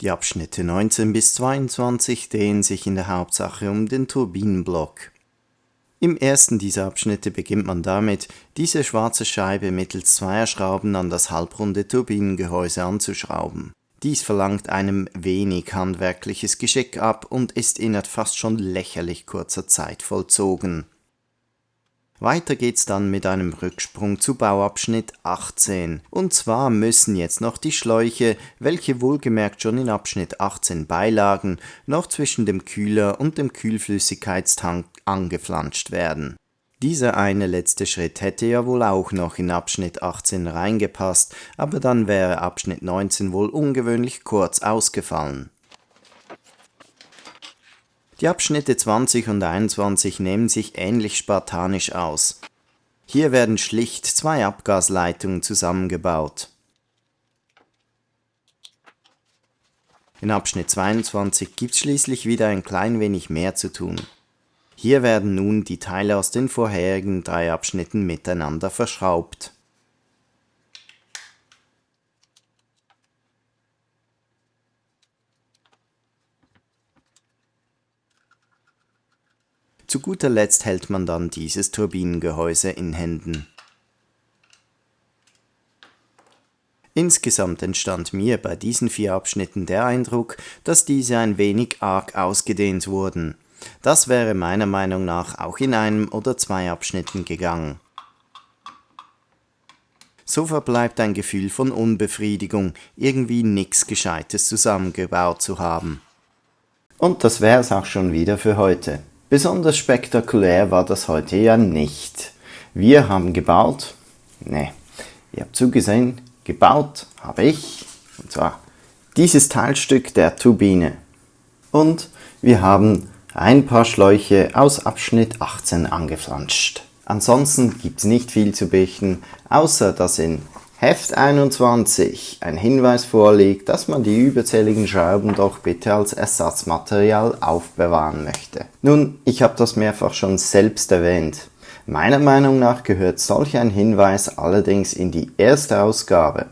Die Abschnitte 19 bis 22 drehen sich in der Hauptsache um den Turbinenblock. Im ersten dieser Abschnitte beginnt man damit, diese schwarze Scheibe mittels zweier Schrauben an das halbrunde Turbinengehäuse anzuschrauben. Dies verlangt einem wenig handwerkliches Geschick ab und ist innerhalb fast schon lächerlich kurzer Zeit vollzogen. Weiter geht's dann mit einem Rücksprung zu Bauabschnitt 18. Und zwar müssen jetzt noch die Schläuche, welche wohlgemerkt schon in Abschnitt 18 beilagen, noch zwischen dem Kühler und dem Kühlflüssigkeitstank angeflanscht werden. Dieser eine letzte Schritt hätte ja wohl auch noch in Abschnitt 18 reingepasst, aber dann wäre Abschnitt 19 wohl ungewöhnlich kurz ausgefallen. Die Abschnitte 20 und 21 nehmen sich ähnlich spartanisch aus. Hier werden schlicht zwei Abgasleitungen zusammengebaut. In Abschnitt 22 gibt es schließlich wieder ein klein wenig mehr zu tun. Hier werden nun die Teile aus den vorherigen 3 Abschnitten miteinander verschraubt. Zu guter Letzt hält man dann dieses Turbinengehäuse in Händen. Insgesamt entstand mir bei diesen 4 Abschnitten der Eindruck, dass diese ein wenig arg ausgedehnt wurden. Das wäre meiner Meinung nach auch in einem oder 2 Abschnitten gegangen. So verbleibt ein Gefühl von Unbefriedigung, irgendwie nix Gescheites zusammengebaut zu haben. Und das wär's auch schon wieder für heute. Besonders spektakulär war das heute ja nicht. Wir haben gebaut, ihr habt zugesehen, gebaut habe ich, und zwar dieses Teilstück der Turbine. Und wir haben ein paar Schläuche aus Abschnitt 18 angeflanscht. Ansonsten gibt's nicht viel zu berichten, außer dass in Heft 21 ein Hinweis vorliegt, dass man die überzähligen Schrauben doch bitte als Ersatzmaterial aufbewahren möchte. Nun, ich habe das mehrfach schon selbst erwähnt. Meiner Meinung nach gehört solch ein Hinweis allerdings in die erste Ausgabe.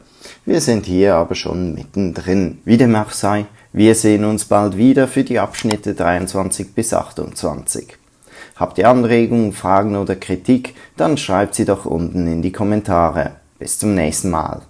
Wir sind hier aber schon mittendrin. Wie dem auch sei, wir sehen uns bald wieder für die Abschnitte 23 bis 28. Habt ihr Anregungen, Fragen oder Kritik, dann schreibt sie doch unten in die Kommentare. Bis zum nächsten Mal.